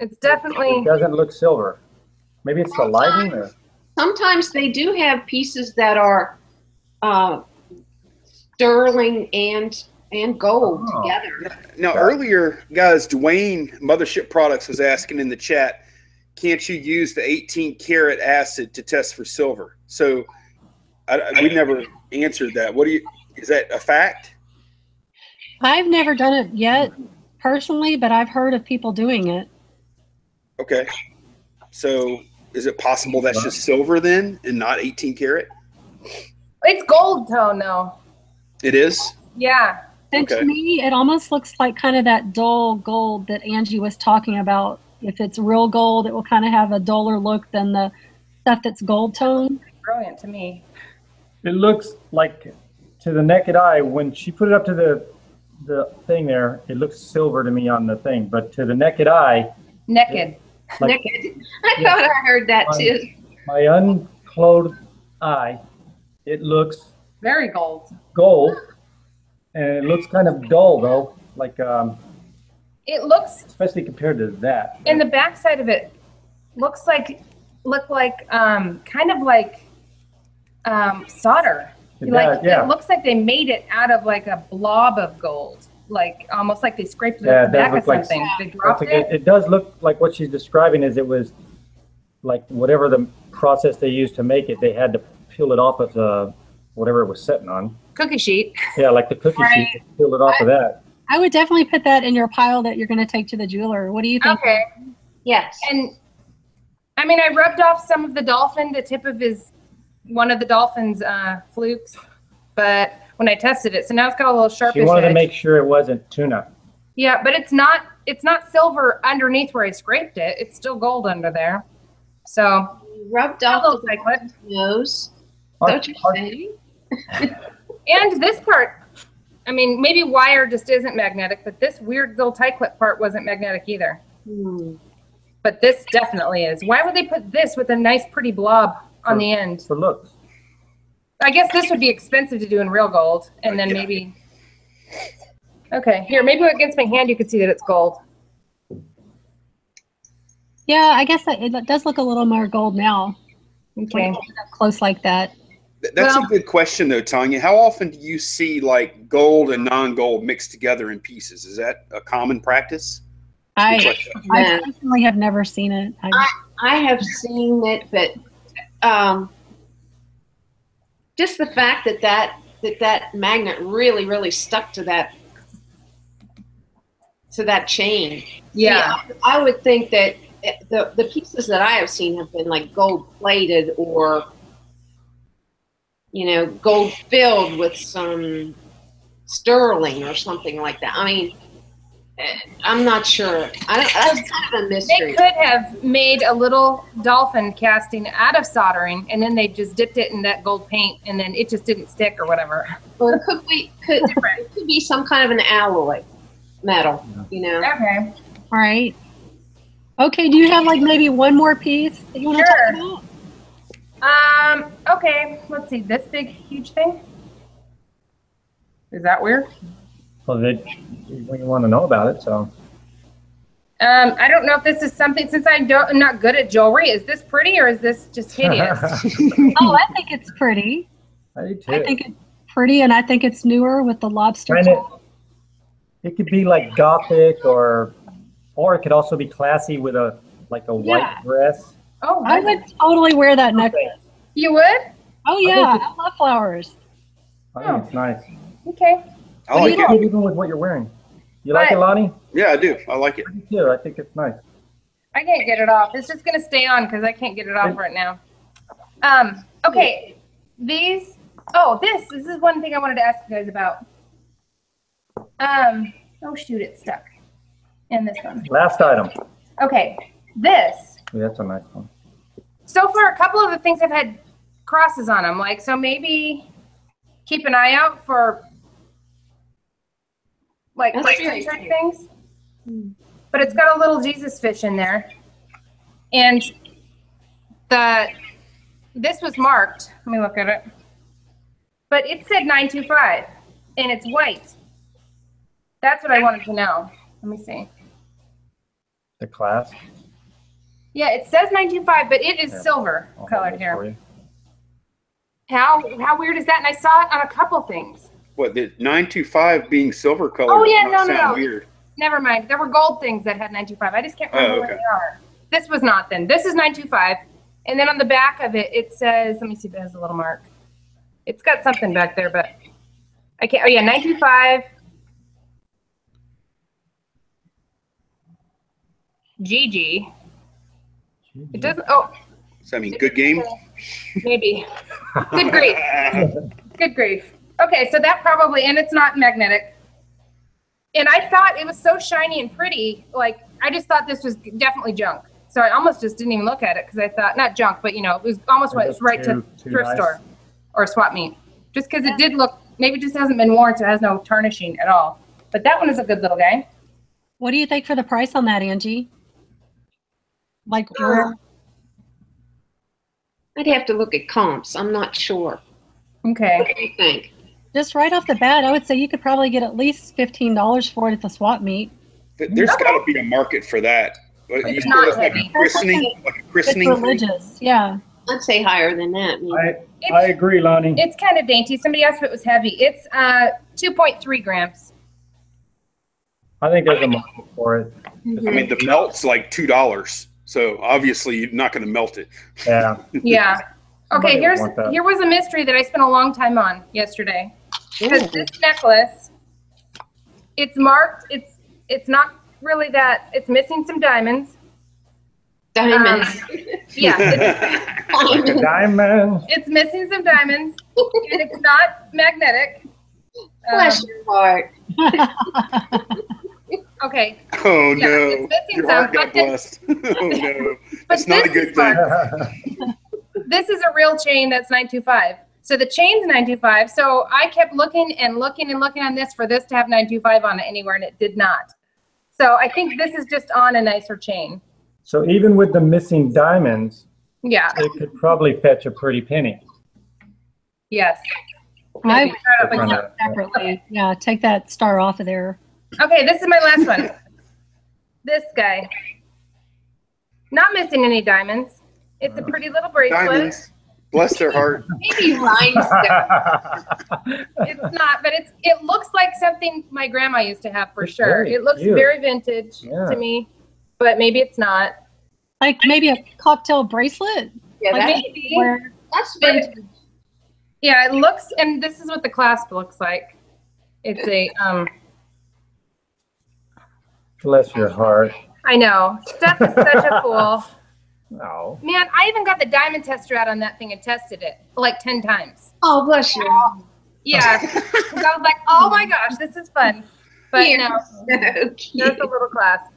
It's definitely. it doesn't look silver. Maybe it's the lighting. Or Sometimes they do have pieces that are sterling and gold Oh. together. Now earlier, guys, Dwayne Mothership Products was asking in the chat, can't you use the 18 karat acid to test for silver? So we never answered that. Is that a fact? I've never done it yet personally, but I've heard of people doing it. Okay. So is it possible that's just silver then and not 18 karat? It's gold tone though. It is? Yeah. And to me, it almost looks like kind of that dull gold that Angie was talking about. If it's real gold, it will kind of have a duller look than the stuff that's gold tone. Brilliant to me. It looks like, to the naked eye, when she put it up to the thing there, it looks silver to me on the thing. But to the naked eye, naked. Naked. I thought I heard that too. My unclothed eye, it looks very gold. And it looks kind of dull though, like it looks, especially compared to that. And the back side of it looks like kind of like solder. It looks like they made it out of like a blob of gold, like almost like they scraped it off the back of something. They dropped it. It does look like what she's describing is it was like whatever the process they used to make it, they had to peel it off of the whatever it was sitting on. Cookie sheet. Yeah, like the cookie sheet, peel it off of that. I would definitely put that in your pile that you're going to take to the jeweler. What do you think? Okay. Yes. And I mean, I rubbed off some of the tip of one of the dolphin's flukes, but when I tested it, so now it's got a little sharpish She wanted edge. to make sure it wasn't tuna. Yeah, but it's not silver underneath where I scraped it. It's still gold under there. So rubbed off the nose. Don't you say? And this part, I mean, maybe wire just isn't magnetic, but this weird little tie clip part wasn't magnetic either. But this definitely is. Why would they put this with a nice pretty blob on the end? For looks. I guess this would be expensive to do in real gold, and then maybe. Okay, here, maybe against my hand you could see that it's gold. Yeah, I guess it does look a little more gold now. Okay. Close like that. That's a good question, though, Tonya. How often do you see like gold and non-gold mixed together in pieces? Is that a common practice? I personally have never seen it. I have seen it, but just the fact that magnet really stuck to that chain. Yeah. See, I would think that the pieces that I have seen have been like gold plated or gold filled with some sterling or something like that. I mean, I'm not sure. That's kind of a mystery. They could have made a little dolphin casting out of soldering, and then they just dipped it in that gold paint, and then it just didn't stick or whatever. Or it could be some kind of an alloy metal, Okay. All right. Okay, do you have like maybe one more piece that you want to talk about? Okay, let's see. This big, huge thing? Is that weird? Well, you want to know about it, so. I don't know if this is something, since I'm not good at jewelry, is this pretty or is this just hideous? Oh, I think it's pretty. I do too. I think it's pretty, and I think it's newer with the lobster tail. It could be like gothic or it could also be classy with a white dress. Oh, I would totally wear that necklace. You would? Oh yeah, I love flowers. I think it's nice. Okay. I like it. Even with what you're wearing. You like it, Lonnie? Yeah, I do. I like it. I do too. I think it's nice. I can't get it off. It's just going to stay on because I can't get it off right now. Okay. This is one thing I wanted to ask you guys about. Oh shoot, it's stuck in this one. Last item. Okay. This. Yeah, that's a nice one. So for a couple of the things I've had crosses on them, so maybe keep an eye out for Christian church things. But it's got a little Jesus fish in there. And this was marked. Let me look at it. But it said 925 and it's white. That's what I wanted to know. Let me see. The clasp. Yeah, it says 925, but it is silver colored here. How weird is that? And I saw it on a couple things. What, the 925 being silver colored? Oh yeah, no. Weird. Never mind. There were gold things that had 925. I just can't remember what they are. This was not then. This is 925. And then on the back of it, it says, let me see if it has a little mark. It's got something back there, but I can't. Oh, yeah, 925. GG. It doesn't. Oh. Does that mean good game? Maybe. Good grief. Good grief. Okay, so that probably, and it's not magnetic. And I thought it was so shiny and pretty. Like, I just thought this was definitely junk. So I almost just didn't even look at it because I thought, not junk, but, you know, it was almost went right to thrift store or swap meet. Just because it did look, maybe it just hasn't been worn, so it has no tarnishing at all. But that one is a good little guy. What do you think for the price on that, Angie? Like, I'd have to look at comps. I'm not sure. Okay. What do you think? just right off the bat, I would say you could probably get at least $15 for it at the swap meet. There's got to be a market for that. It's not like a christening, It's religious, yeah. I'd say higher than that. Maybe. I agree, Lonnie. It's kind of dainty. Somebody asked if it was heavy. It's 2.3 grams. I think there's a market for it. I mean, the melt's like $2, so obviously you're not going to melt it. Yeah. Yeah. Okay, Somebody here would want that. was a mystery that I spent a long time on yesterday. Because this necklace, it's marked. It's not really that. It's missing some diamonds. Diamonds. Yeah. Like a diamond. It's missing some diamonds, and it's not magnetic. Bless your heart. Okay. Oh Yeah, no, it's missing your some, heart got but then- blessed. Oh no, But that's not a this good is thing. This is a real chain that's 925. So the chain's 925. So I kept looking and looking and looking on this for this to have 925 on it anywhere, and it did not. So I think this is just on a nicer chain. So even with the missing diamonds, Yeah. it could probably fetch a pretty penny. Yes. I Maybe. Try it up Run again. out. separately. Yeah, take that star off of there. Okay, this is my last one. This guy. Not missing any diamonds. It's a pretty little bracelet. Diamonds, bless their heart. Maybe rhinestone. It's not, but it looks like something my grandma used to have for It's sure. very It looks cute. very vintage Yeah. to me, but maybe it's not. Like maybe a cocktail bracelet? Yeah, Like that's, Maybe. where that's But- vintage. Yeah, it looks, and this is what the clasp looks like. It's a, Bless your heart. I know. Steph is such a fool. No. Man, I even got the diamond tester out on that thing and tested it like 10 times. Oh, bless you. Yeah. 'Cause I was like, oh my gosh, this is fun. But no, So there's cute. a little clasp.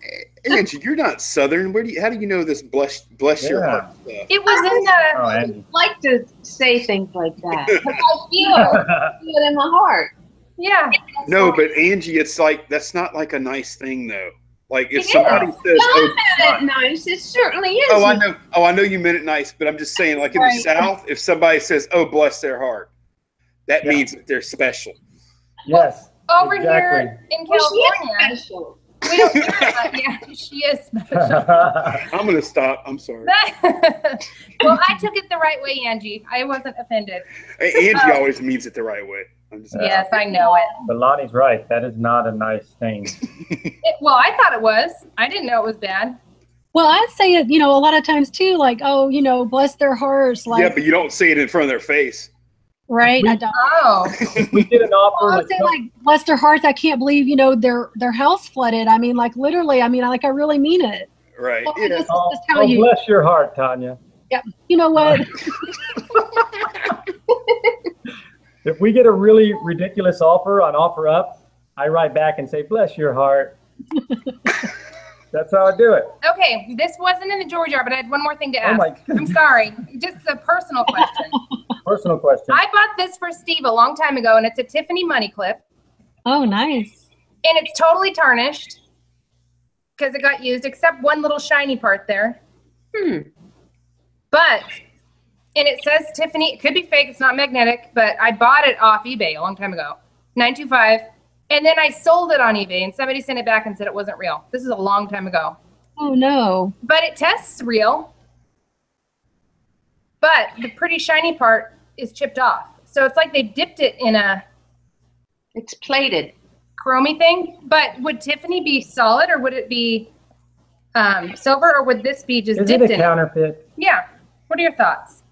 Angie, you're not Southern. How do you know this bless your Yeah. heart stuff? It was in Oh, the, Angie. I like to say things like that. 'Cause I feel it in my heart. yeah. No, but Angie, it's like that's not like a nice thing though. Like if It somebody is. says, No, "Oh, it's nice. It certainly is. oh, I know, oh, I know you meant it nice," but I'm just saying, like in the Right. South, if somebody says, "Oh, bless their heart," that Yeah. means that they're special. Yes. Over Exactly. here in Well, she is California, special. we don't hear that. Yeah, she is special. I'm gonna stop. I'm sorry. Well, I took it the right way, Angie. I wasn't offended. Angie always means it the right way. I'm just Yes, I know it. But Lonnie's right. That is not a nice thing. Well, I thought it was. I didn't know it was bad. well, I'd say it, a lot of times too, like, oh, bless their hearts, like, yeah, but you don't say it in front of their face. right? I don't. Oh, We did an offer. I would say like, bless their hearts. I can't believe, their house flooded. I mean, like literally, I really mean it. Right. Well, Yeah. this is Oh, just how you, bless your heart, Tonya. you know what? If we get a really ridiculous offer on OfferUp, I write back and say, bless your heart. That's how I do it. okay. This wasn't in the jewelry jar, but I had one more thing to Oh ask. my I'm sorry. Just a personal question. Personal question. I bought this for Steve a long time ago, and it's a Tiffany money clip, Oh, nice. and it's totally tarnished because it got used, except one little shiny part there. But, and it says Tiffany, it could be fake, it's not magnetic, but I bought it off eBay a long time ago, $925. And then I sold it on eBay and somebody sent it back and said it wasn't real. This is a long time ago. Oh no. But it tests real. But the pretty shiny part is chipped off. So it's like they dipped it in a It's plated. chromey thing. But would Tiffany be solid or would it be silver, or would this be just Is dipped it a in? counterfeit? Yeah. What are your thoughts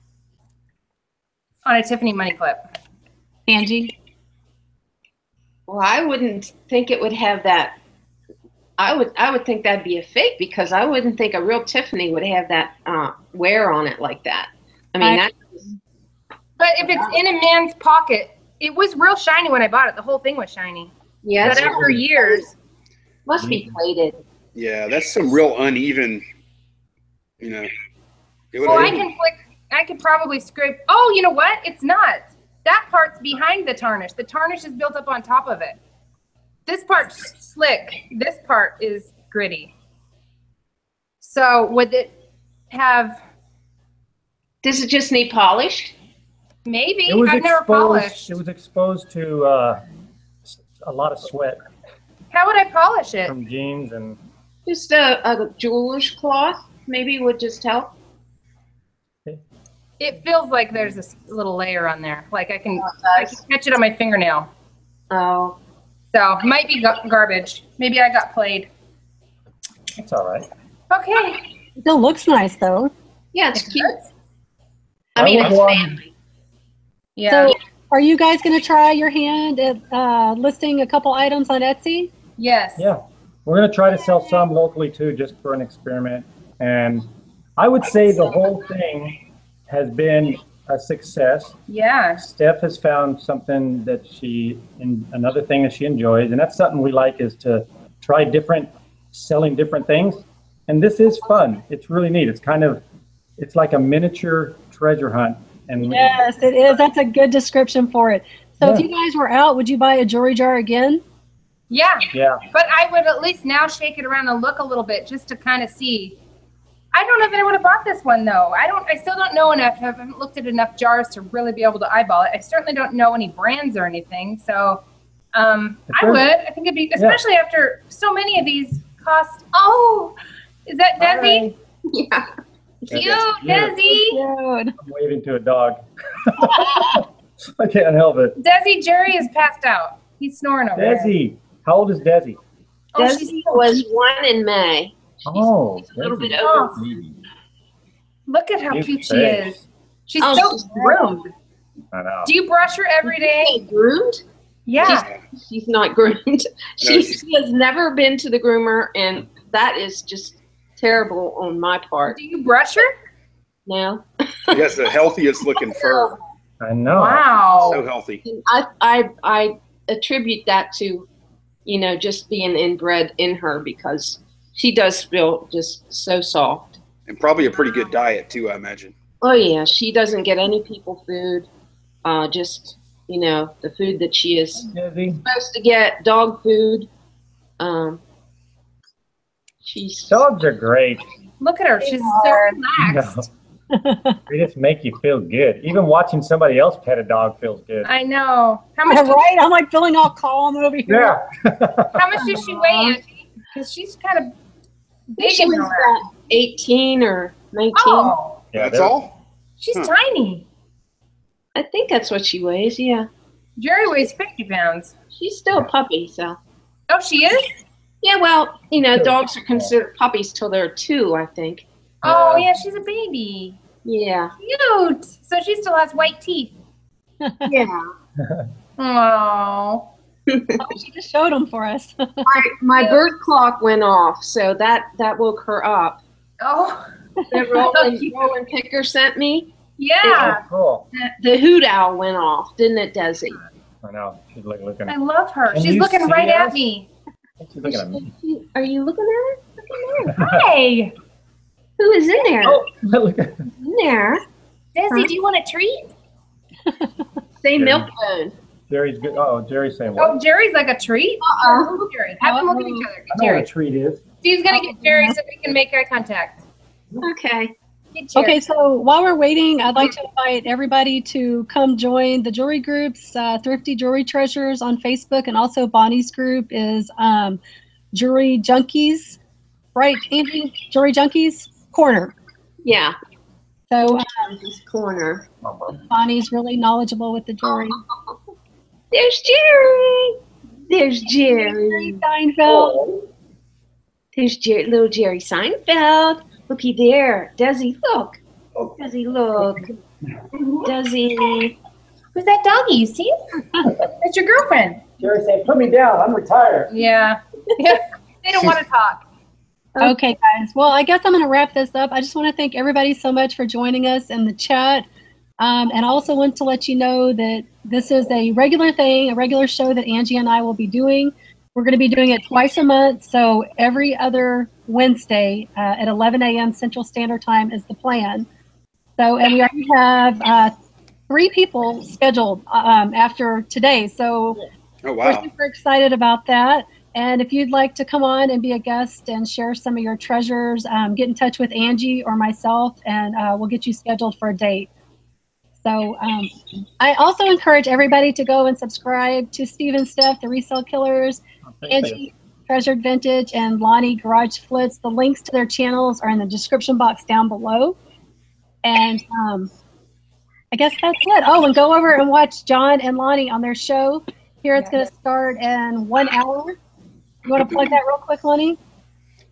on a Tiffany money clip? Angie? Well, I wouldn't think it would have that. I would think that'd be a fake, because I wouldn't think a real Tiffany would have that wear on it like that. I mean, But if it's in a man's pocket, it was real shiny when I bought it. The whole thing was shiny. yeah, But after years, must be plated. Yeah, that's some real uneven, you know. well, I could probably scrape. Oh, you know what? It's not. That part's behind the tarnish. The tarnish is built up on top of it. This part's slick. This part is gritty. So would it have? Does it just need polished? Maybe. It was I've never polished. It was exposed to a lot of sweat How would I polish it? from jeans and. Just a jeweler's cloth maybe would just help. It feels like there's a little layer on there. Like I can catch it on my fingernail. Oh. So might be garbage. Maybe I got played. It's all right. Okay. It still looks nice, though. Yeah, it's cute. I I mean, would it's want- family. Yeah. So are you guys going to try your hand at listing a couple items on Etsy? Yes. Yeah, we're going to try to sell some locally too, just for an experiment. And I would say the whole thing has been a success. Yeah. Steph has found something that another thing that she enjoys, and that's something we like, is to try selling different things. And this is fun. It's really neat. It's like a miniature treasure hunt. And Yes, it is. That's a good description for it. So if Yeah. you guys were out, would you buy a jewelry jar again? Yeah. Yeah. But I would at least now shake it around and look a little bit just to kind of see. I don't know that I would have bought this one though. I still don't know enough. I haven't looked at enough jars to really be able to eyeball it. I certainly don't know any brands or anything. So I would. I think it'd be, especially after so many of these cost. Oh, is that Desi? Yeah. Cute, Desi. Desi. Dude. I'm waving to a dog. I can't help it. Desi, Jerry is passed out. He's snoring over there. Desi, how old is Desi? Oh, Desi she's was 1 in May. Oh, A little bit Desi. over. Look at how Cute cute she face. is. She's Oh, so she's groomed. I know. Do you brush her every day? Groomed? Yeah. She's not groomed. She she's- has never been to the groomer, and that is just terrible on my part. Do you brush her? No. She has the healthiest looking fur. I know. Wow. So healthy. I attribute that to, just being inbred in her, because she does feel just so soft. And probably a pretty good diet too, I imagine. Oh yeah, she doesn't get any people food. Just the food that she is Desi. supposed to get, dog food. Dogs are great. Look at her. She's so relaxed. They just make you feel good. Even watching somebody else pet a dog feels good. I know. How much? Right? I'm like feeling all calm over here. Yeah. How much does she weigh, Angie? Because she's kind of big She in was her. about 18 or 19. Oh, Yeah, That's they're- all? she's Huh. tiny. I think that's what she weighs. Yeah, Jerry weighs 50 pounds. she's still a puppy. So Oh, she is? yeah, well, dogs are considered puppies till they're 2, I think. Oh, yeah, she's a baby. Yeah. Cute. So she still has white teeth. Yeah. Oh. She just showed them for us. My bird clock went off, so that woke her up. Oh. That Roland Picker sent me. Yeah. Oh, cool. The hoot owl went off, didn't it, Desi? I know. She's like looking. I love her. Can She's you looking see right at us? me. She's looking at me. Are you looking at it? Look in there. Hi. Who is in there? Oh, look at In there. Desi, do you want a treat? Say Yeah. milk bone. Jerry's good. Oh, Jerry's saying what? Oh, Jerry's like a treat? Uh-oh. Jerry. Have them look at each other. I know what Jerry. a treat is. Steve's going to get Jerry so we can make eye contact. Okay. Get Jerry. Okay, so while we're waiting, I'd like to invite everybody to come join the jewelry groups, Thrifty Jewelry Treasures on Facebook, and also Bonnie's group is Jewelry Junkies, right, Angie? Jewelry Junkies Corner. Yeah. So This corner. Bonnie's really knowledgeable with the jewelry. There's Jerry. There's Jerry. Steinfeld. There's little Jerry Seinfeld. Looky there. Does he look? Does he look? Does he? Who's that doggy? You see it? That's your girlfriend. Jerry saying, "Put me down. I'm retired." Yeah. They don't want to talk. Okay, guys. Well, I guess I'm going to wrap this up. I just want to thank everybody so much for joining us in the chat. And I also want to let you know that this is a regular thing, a regular show that Angie and I will be doing. We're going to be doing it twice a month. So every other Wednesday at 11 a.m. Central Standard Time is the plan. So, and we already have 3 people scheduled after today. So we're super excited about that. And if you'd like to come on and be a guest and share some of your treasures, get in touch with Angie or myself, and we'll get you scheduled for a date. So I also encourage everybody to go and subscribe to StevenSteph, the Resale Killers, Angie, Treasured Vintage, and Lonnie, Garage Flits. The links to their channels are in the description box down below. And I guess that's it. Oh, and go over and watch John and Lonnie on their show. Here it's going to start in 1 hour. You want to plug that real quick, Lonnie?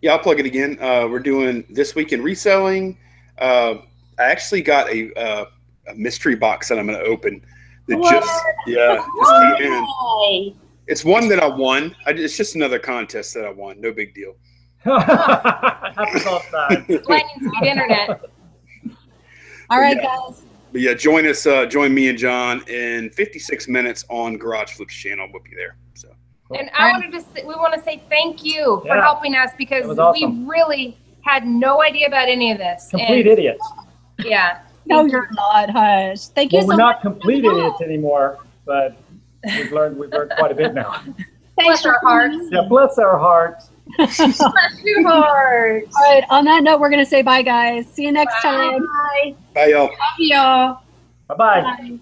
Yeah, I'll plug it again. We're doing This Week in Reselling. I actually got a mystery box that I'm going to open. That just came in. It's one that I won. It's just another contest that I won. No big deal. Happens all the time. Lightning speed internet. All right, guys. But yeah, join us. Join me and John in 56 minutes on Garage Flip's channel. We'll be there. So. And we want to say thank you for helping us, because awesome. we really had no idea about any of this. Complete idiots. Yeah. No, you're not, Hush. Thank you so much. We're not complete idiots anymore, but we've learned quite a bit now. Bless our hearts. Yeah, bless our hearts. Bless your hearts. All right, on that note, we're going to say bye, guys. See you next time. Bye. Bye, y'all. Love y'all. Bye-bye. Bye.